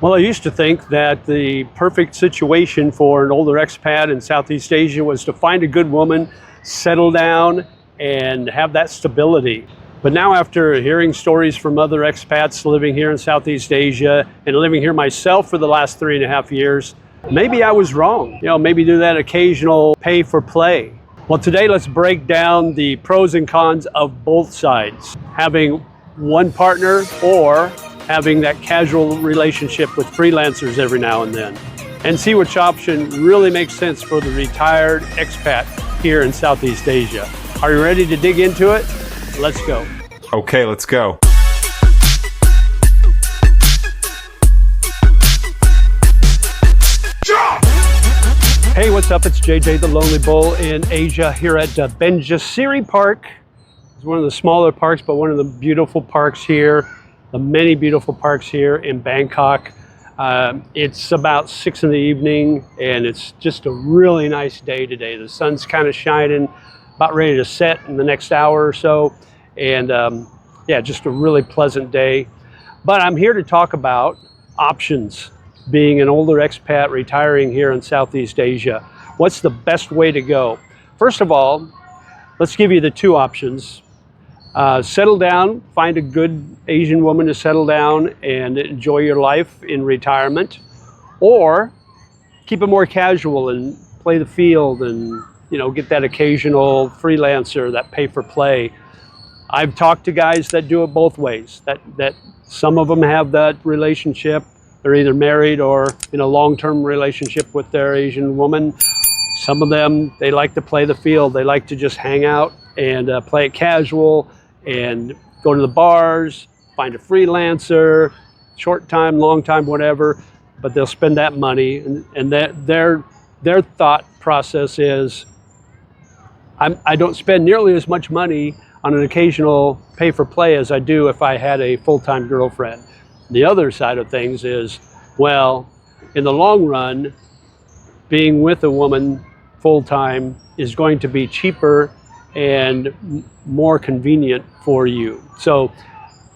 Well, I used to think that the perfect situation for an older expat in Southeast Asia was to find a good woman, settle down, and have that stability. But now, after hearing stories from other expats living here in Southeast Asia and living here myself for the last 3.5 years, maybe I was wrong. Maybe do that occasional pay for play. Well, today let's break down the pros and cons of both sides. Having one partner or having that casual relationship with freelancers every now and then, and see which option really makes sense for the retired expat here in Southeast Asia. Are you ready to dig into it? Let's go. Okay, let's go. Hey, what's up? It's JJ the Lonely Bull in Asia here at Benjasiri Park. It's one of the smaller parks, but one of the beautiful parks here. The many beautiful parks here in Bangkok. It's about 6 in the evening and it's just a really nice day today. The sun's kind of shining, about ready to set in the next hour or so. And yeah, just a really pleasant day. But I'm here to talk about options. Being an older expat retiring here in Southeast Asia, what's the best way to go? First of all, let's give you the two options. Settle down, find a good Asian woman to settle down and enjoy your life in retirement, or keep it more casual and play the field and get that occasional freelancer, that pay for play. I've talked to guys that do it both ways, that some of them have that relationship. They're either married or in a long-term relationship with their Asian woman. Some of them, they like to play the field. They like to just hang out and play it casual and go to the bars, find a freelancer, short time, long time, whatever, but they'll spend that money. And that their thought process is, I don't spend nearly as much money on an occasional pay for play as I do if I had a full-time girlfriend. The other side of things is, well, in the long run, being with a woman full-time is going to be cheaper and more convenient for you. So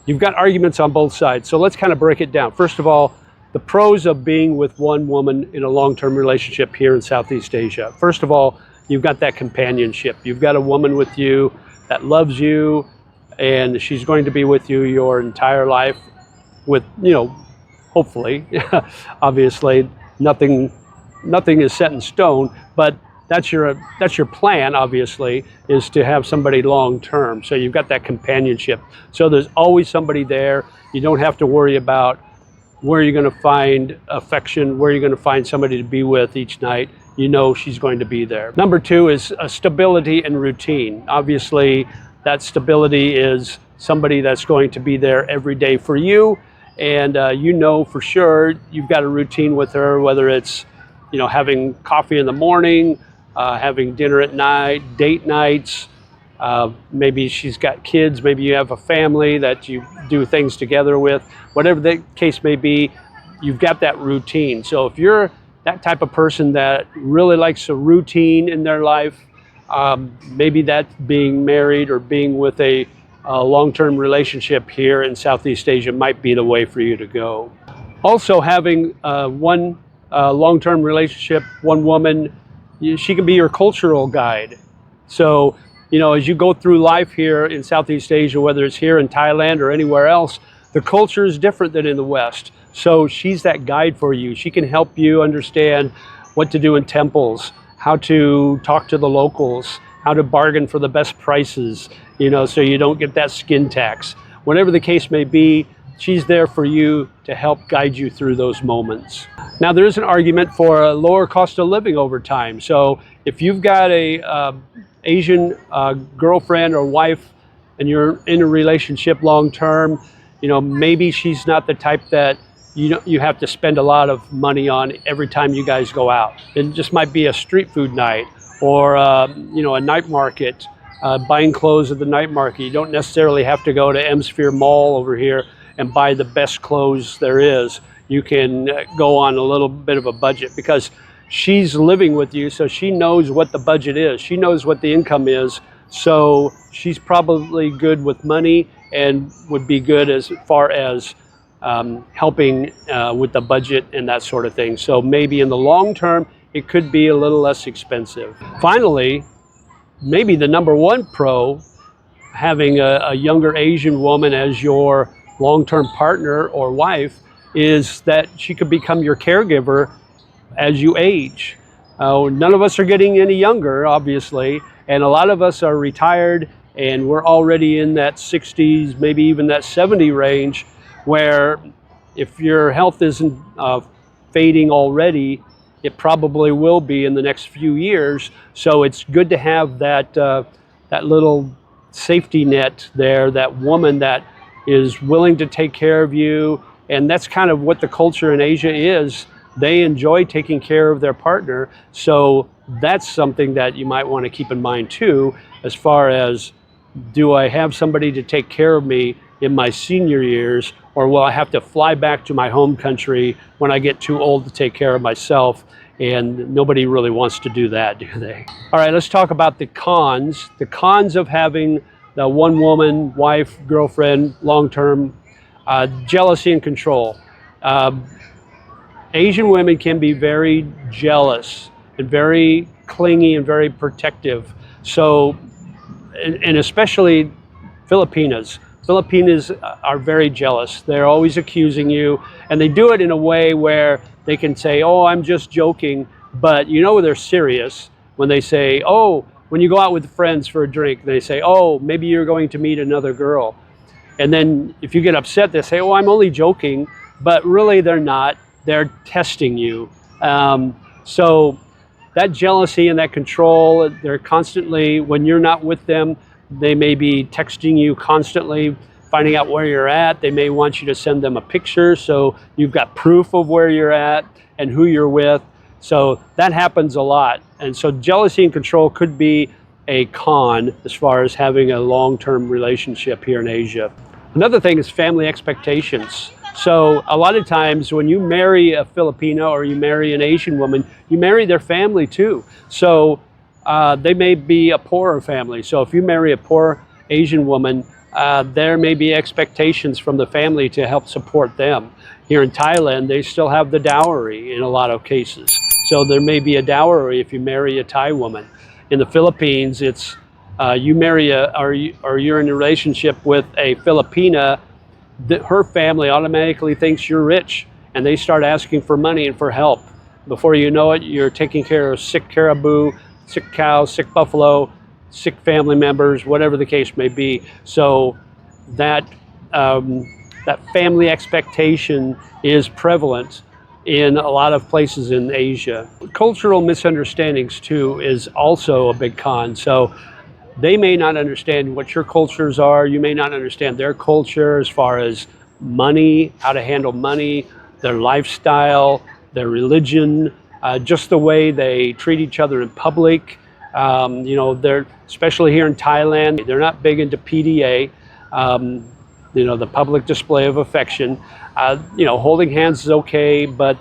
you've got arguments on both sides. So let's kind of break it down. First of all, the pros of being with one woman in a long-term relationship here in Southeast Asia. First of all, you've got that companionship. You've got a woman with you that loves you, and she's going to be with you your entire life with, hopefully, obviously, nothing is set in stone, but that's your plan, obviously, is to have somebody long term. So you've got that companionship. So there's always somebody there. You don't have to worry about where you're going to find affection, where you're going to find somebody to be with each night. She's going to be there. Number two is stability and routine. Obviously, that stability is somebody that's going to be there every day for you. And for sure you've got a routine with her, whether it's having coffee in the morning, having dinner at night, date nights, maybe she's got kids, maybe you have a family that you do things together with, whatever the case may be, you've got that routine. So if you're that type of person that really likes a routine in their life, maybe that being married or being with a long-term relationship here in Southeast Asia might be the way for you to go. Also, having one long-term relationship, one woman, she can be your cultural guide. So, as you go through life here in Southeast Asia, whether it's here in Thailand or anywhere else, the culture is different than in the West. So she's that guide for you. She can help you understand what to do in temples, how to talk to the locals, how to bargain for the best prices, so you don't get that skin tax. Whatever the case may be, she's there for you to help guide you through those moments. Now, there is an argument for a lower cost of living over time. So if you've got a Asian girlfriend or wife and you're in a relationship long term, maybe she's not the type that you have to spend a lot of money on every time you guys go out. It just might be a street food night or a night market, buying clothes at the night market. You don't necessarily have to go to M-Sphere Mall over here and buy the best clothes there is. You can go on a little bit of a budget because she's living with you, so she knows what the budget is. She knows what the income is, so she's probably good with money and would be good as far as helping with the budget and that sort of thing. So maybe in the long term, it could be a little less expensive. Finally, maybe the number one pro, having a younger Asian woman as your long-term partner or wife, is that she could become your caregiver as you age. None of us are getting any younger, obviously, and a lot of us are retired and we're already in that 60s, maybe even that 70 range, where if your health isn't fading already, it probably will be in the next few years. So it's good to have that that little safety net there, that woman that is willing to take care of you. And that's kind of what the culture in Asia is. They enjoy taking care of their partner. So that's something that you might want to keep in mind too, as far as, do I have somebody to take care of me in my senior years, or will I have to fly back to my home country when I get too old to take care of myself? And nobody really wants to do that, do they? All right, let's talk about the cons. The cons of having the one woman, wife, girlfriend, long-term, jealousy and control. Asian women can be very jealous and very clingy and very protective. So, and especially Filipinas. Filipinas are very jealous. They're always accusing you, and they do it in a way where they can say, oh, I'm just joking, but you know they're serious when they say, oh, when you go out with friends for a drink, they say, oh, maybe you're going to meet another girl. And then if you get upset, they say, oh, I'm only joking, but really they're not. They're testing you. So that jealousy and that control, they're constantly, when you're not with them, they may be texting you constantly, finding out where you're at. They may want you to send them a picture so you've got proof of where you're at and who you're with. So that happens a lot. And so jealousy and control could be a con as far as having a long-term relationship here in Asia. Another thing is family expectations. So a lot of times when you marry a Filipino or you marry an Asian woman, you marry their family too. So they may be a poorer family. So if you marry a poor Asian woman, there may be expectations from the family to help support them. Here in Thailand, they still have the dowry in a lot of cases. So there may be a dowry if you marry a Thai woman. In the Philippines, it's you marry or you're in a relationship with a Filipina, her family automatically thinks you're rich, and they start asking for money and for help. Before you know it, you're taking care of sick caribou, sick cows, sick buffalo, sick family members, whatever the case may be. So that that family expectation is prevalent in a lot of places in Asia. Cultural misunderstandings too is also a big con. So they may not understand what your cultures are. You may not understand their culture as far as money, how to handle money, their lifestyle, their religion, just the way they treat each other in public. You know, they're, especially here in Thailand, they're not big into PDA, you know, the public display of affection. You know, holding hands is okay, but,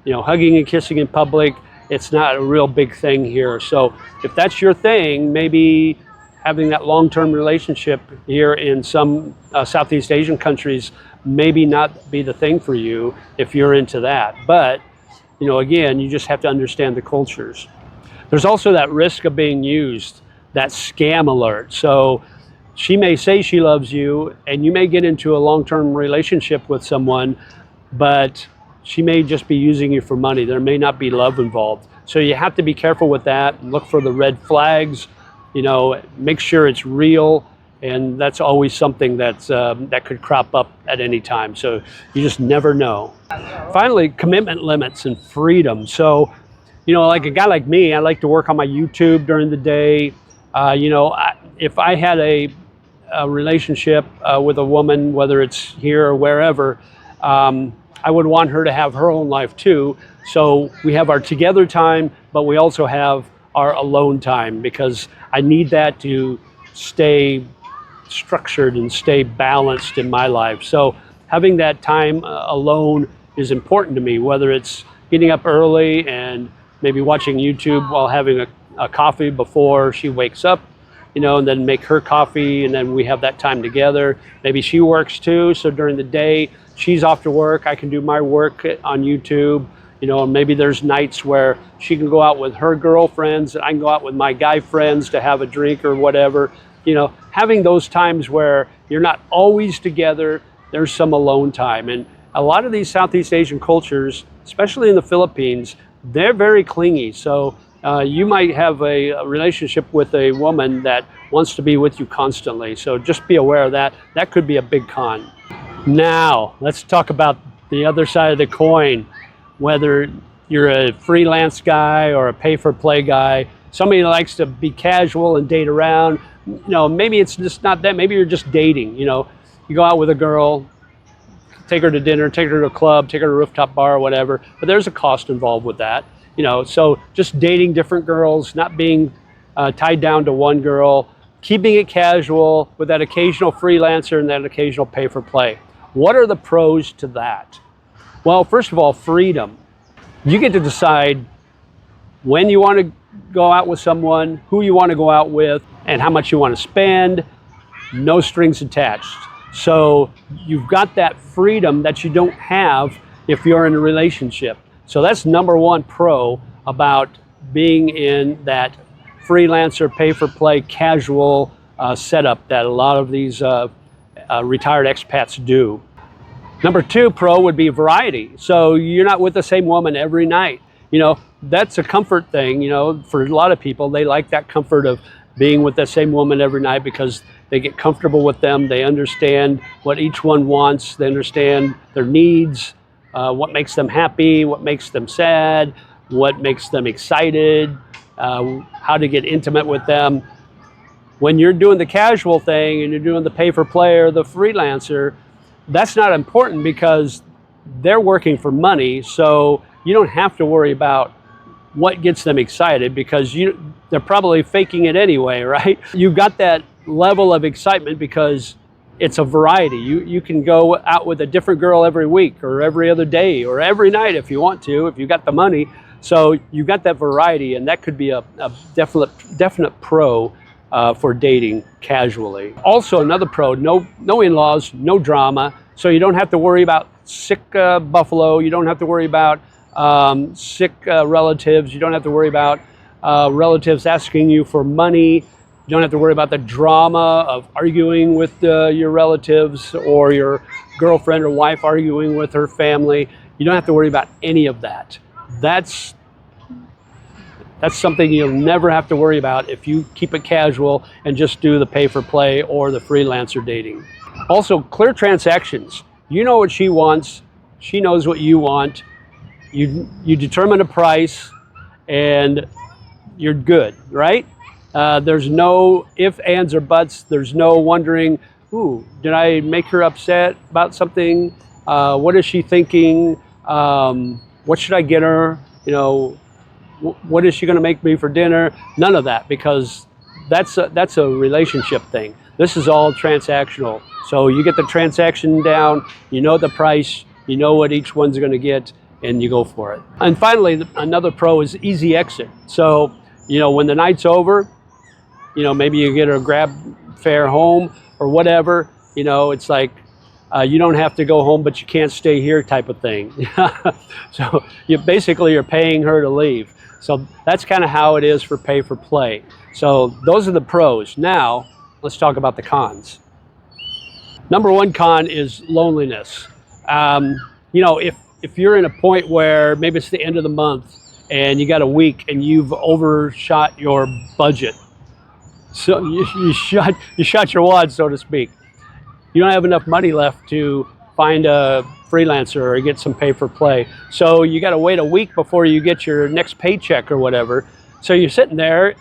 you know, hugging and kissing in public, it's not a real big thing here. So if that's your thing, maybe having that long-term relationship here in some Southeast Asian countries maybe not be the thing for you if you're into that. But, you know, again, you just have to understand the cultures. There's also that risk of being used, that scam alert. So she may say she loves you, and you may get into a long-term relationship with someone, but she may just be using you for money. There may not be love involved. So you have to be careful with that and look for the red flags, you know, make sure it's real. And that's always something that's, that could crop up at any time. So you just never know. Finally, commitment limits and freedom. So, you know, like a guy like me, I like to work on my YouTube during the day. You know, if I had a relationship with a woman, whether it's here or wherever, I would want her to have her own life too. So we have our together time, but we also have our alone time, because I need that to stay structured and stay balanced in my life. So having that time alone is important to me, whether it's getting up early and maybe watching YouTube while having a coffee before she wakes up, you know, and then make her coffee, and then we have that time together. Maybe she works too, so during the day she's off to work, I can do my work on YouTube. You know, and maybe there's nights where she can go out with her girlfriends and I can go out with my guy friends to have a drink or whatever. You know, having those times where you're not always together, there's some alone time. And a lot of these Southeast Asian cultures, especially in the Philippines, they're very clingy. So you might have a relationship with a woman that wants to be with you constantly. So just be aware of that. That could be a big con. Now, let's talk about the other side of the coin. Whether you're a freelance guy or a pay-for-play guy, somebody who likes to be casual and date around, you know, maybe it's just not that, maybe you're just dating, you know, you go out with a girl, take her to dinner, take her to a club, take her to a rooftop bar or whatever, but there's a cost involved with that, you know, so just dating different girls, not being tied down to one girl, keeping it casual with that occasional freelancer and that occasional pay-for-play. What are the pros to that? Well, first of all, freedom. You get to decide when you want to go out with someone, who you want to go out with, and how much you want to spend. No strings attached. So you've got that freedom that you don't have if you're in a relationship. So that's number one pro about being in that freelancer, pay-for-play, casual setup that a lot of these retired expats do. Number two pro would be variety. So you're not with the same woman every night. You know, that's a comfort thing, you know, for a lot of people. They like that comfort of being with the same woman every night because they get comfortable with them. They understand what each one wants. They understand their needs, what makes them happy, what makes them sad, what makes them excited, how to get intimate with them. When you're doing the casual thing and you're doing the pay-for-play or the freelancer, that's not important because they're working for money, so you don't have to worry about what gets them excited because they're probably faking it anyway, right? You've got that level of excitement because it's a variety. You can go out with a different girl every week or every other day or every night if you want to, if you got the money. So you've got that variety, and that could be a definite pro for dating casually. Also another pro, no in-laws, no drama. So you don't have to worry about sick buffalo. You don't have to worry about sick relatives. You don't have to worry about relatives asking you for money. You don't have to worry about the drama of arguing with your relatives or your girlfriend or wife arguing with her family. You don't have to worry about any of that. That's something you'll never have to worry about if you keep it casual and just do the pay-for-play or the freelancer dating. Also, clear transactions. You know what she wants. She knows what you want. You determine a price and you're good, right? There's no ifs, ands, or buts. There's no wondering, ooh, did I make her upset about something? What is she thinking? What should I get her? You know, what is she going to make me for dinner? None of that, because that's a relationship thing. This is all transactional. So you get the transaction down, you know the price, you know what each one's going to get, and you go for it. And finally, another pro is easy exit. So, you know, when the night's over, you know, maybe you get a grab fare home or whatever, you know, it's like, you don't have to go home, but you can't stay here type of thing. So you're paying her to leave. So that's kind of how it is for pay for play. So those are the pros. Now, let's talk about the cons. Number one con is loneliness. You know, if you're in a point where maybe it's the end of the month and you got a week and you've overshot your budget, so you shot your wad, so to speak. You don't have enough money left to find a freelancer or get some pay for play. So you got to wait a week before you get your next paycheck or whatever. So you're sitting there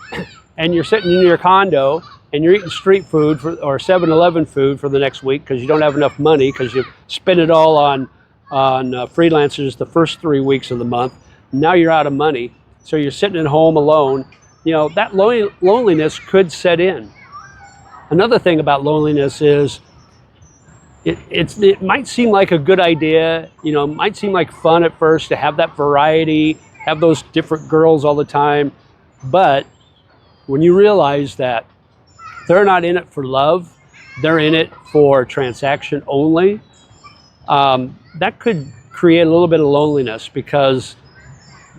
and you're sitting in your condo and you're eating street food or 7-Eleven food for the next week because you don't have enough money because you spent it all on freelancers the first 3 weeks of the month. Now you're out of money. So you're sitting at home alone. You know, that loneliness could set in. Another thing about loneliness is it might seem like a good idea, you know, it might seem like fun at first to have that variety, have those different girls all the time. But when you realize that they're not in it for love, they're in it for transaction only, that could create a little bit of loneliness, because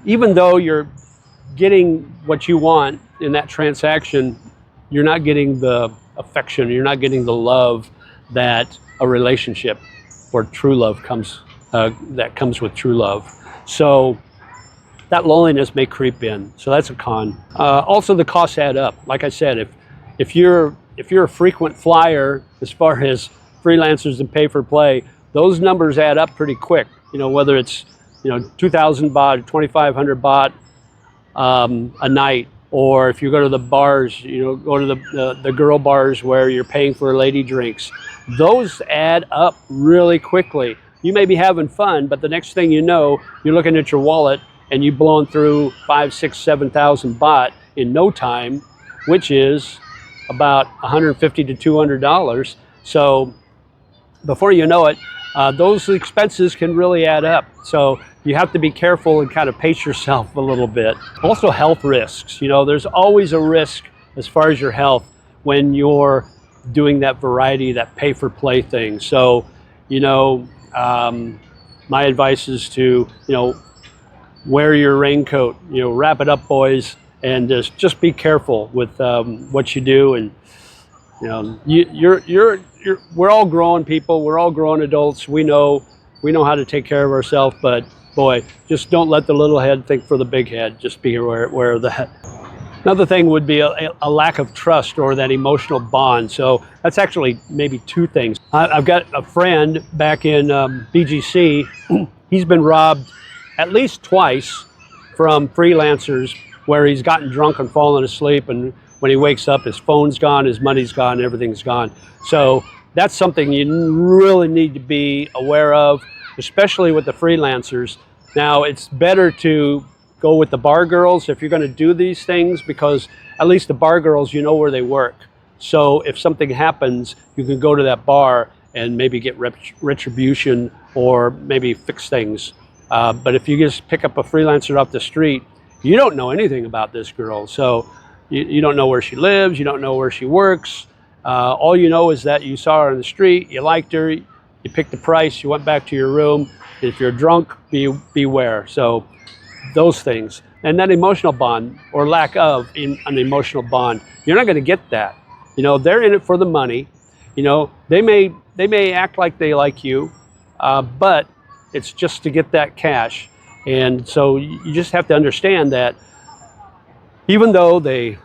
even though you're getting what you want in that transaction, you're not getting the affection, you're not getting the love that a relationship or true love comes with true love. So that loneliness may creep in. So that's a con. Also, the costs add up. Like I said, if you're a frequent flyer as far as freelancers and pay for play, those numbers add up pretty quick. You know, whether it's 2,000 baht, 2,500 baht a night, or if you go to the bars, go to the girl bars where you're paying for lady drinks, those add up really quickly. You may be having fun, but the next thing you know, you're looking at your wallet and you've blown through 5, 6, 7,000 baht in no time, which is about $150 to $200. So before you know it, those expenses can really add up. So you have to be careful and kind of pace yourself a little bit. Also, health risks. There's always a risk as far as your health when you're doing that variety, that pay for play thing. So, my advice is to, wear your raincoat, wrap it up, boys, and just be careful with what you do. And we're all grown people, we're all grown adults. We know how to take care of ourselves, but boy, just don't let the little head think for the big head. Just be aware of that. Another thing would be a lack of trust or that emotional bond. So that's actually maybe two things. I've got a friend back in BGC. He's been robbed at least twice from freelancers, where he's gotten drunk and fallen asleep, and when he wakes up, his phone's gone, his money's gone, everything's gone. So that's something you really need to be aware of, especially with the freelancers. Now, it's better to go with the bar girls if you're going to do these things, because at least the bar girls, you know where they work. So if something happens, you can go to that bar and maybe get retribution or maybe fix things. But if you just pick up a freelancer off the street, you don't know anything about this girl. So you don't know where she lives, you don't know where she works. All you know is that you saw her on the street, you liked her, you picked the price, you went back to your room. If you're drunk, beware. So those things. And that emotional bond, or lack of an emotional bond, you're not going to get that. They're in it for the money. They may act like they like you, but it's just to get that cash. And so you just have to understand that even though they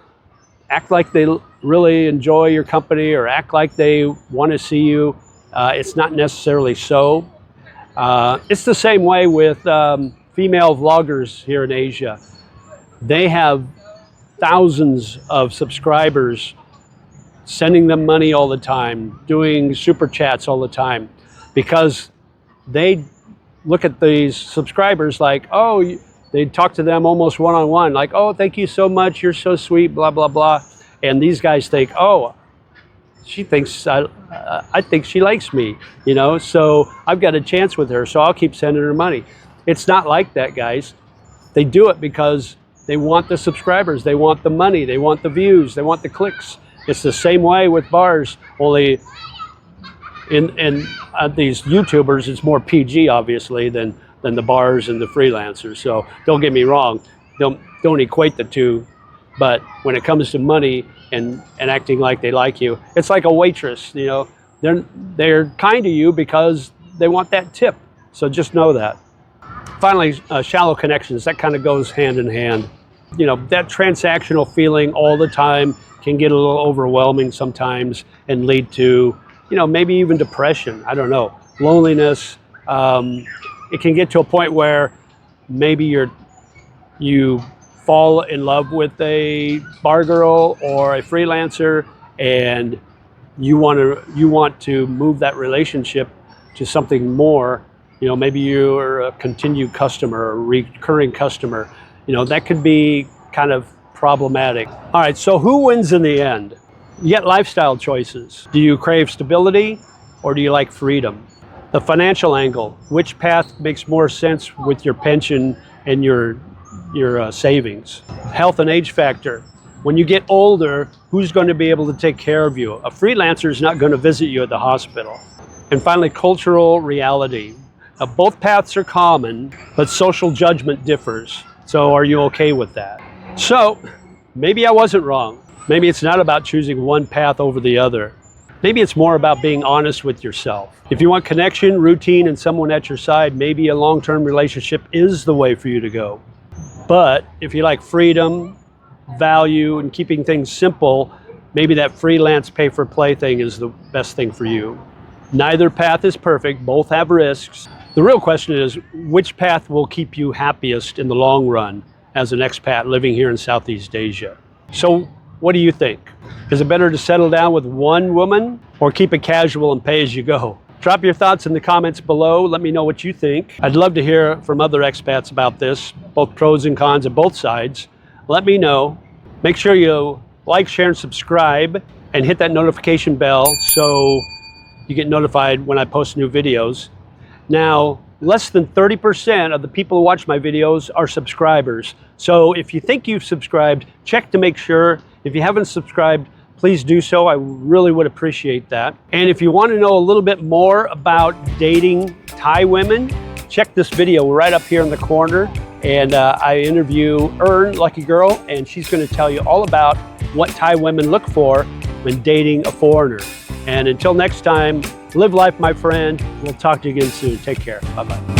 act like they really enjoy your company or act like they want to see you, it's not necessarily so. It's the same way with female vloggers here in Asia. They have thousands of subscribers, sending them money all the time, doing super chats all the time, because they look at these subscribers like, oh, they talk to them almost one-on-one, like, oh, thank you so much, you're so sweet, blah, blah, blah. And these guys think, oh, she thinks, I think she likes me, so I've got a chance with her, so I'll keep sending her money. It's not like that, guys. They do it because they want the subscribers, they want the money, they want the views, they want the clicks. It's the same way with bars, only in these YouTubers, it's more PG, obviously, than the bars and the freelancers. So don't get me wrong, don't equate the two. But when it comes to money and acting like they like you, it's like a waitress. They're kind to you because they want that tip. So just know that. Finally, shallow connections. That kind of goes hand in hand. That transactional feeling all the time can get a little overwhelming sometimes and lead to, maybe even depression. I don't know, loneliness. It can get to a point where maybe you fall in love with a bar girl or a freelancer, and you want to move that relationship to something more. Maybe you're a continued customer, a recurring customer. That could be kind of problematic. All right, so who wins in the end? You get lifestyle choices. Do you crave stability or do you like freedom? The financial angle, which path makes more sense with your pension and your savings? Health and age factor. When you get older, who's going to be able to take care of you? A freelancer is not going to visit you at the hospital. And finally, cultural reality. Now, both paths are common, but social judgment differs. So are you okay with that? So maybe I wasn't wrong. Maybe it's not about choosing one path over the other. Maybe it's more about being honest with yourself. If you want connection, routine, and someone at your side, maybe a long-term relationship is the way for you to go. But if you like freedom, value, and keeping things simple, maybe that freelance pay-for-play thing is the best thing for you. Neither path is perfect, both have risks. The real question is, which path will keep you happiest in the long run as an expat living here in Southeast Asia? So what do you think? Is it better to settle down with one woman or keep it casual and pay as you go? Drop your thoughts in the comments below. Let me know what you think. I'd love to hear from other expats about this, both pros and cons of both sides. Let me know. Make sure you like, share, and subscribe, and hit that notification bell so you get notified when I post new videos. Now, less than 30% of the people who watch my videos are subscribers. So if you think you've subscribed, check to make sure. If you haven't subscribed, please do so. I really would appreciate that. And if you want to know a little bit more about dating Thai women, check this video right up here in the corner. And I interview Ern, lucky girl, and she's going to tell you all about what Thai women look for when dating a foreigner. And until next time, live life, my friend. We'll talk to you again soon. Take care. Bye-bye.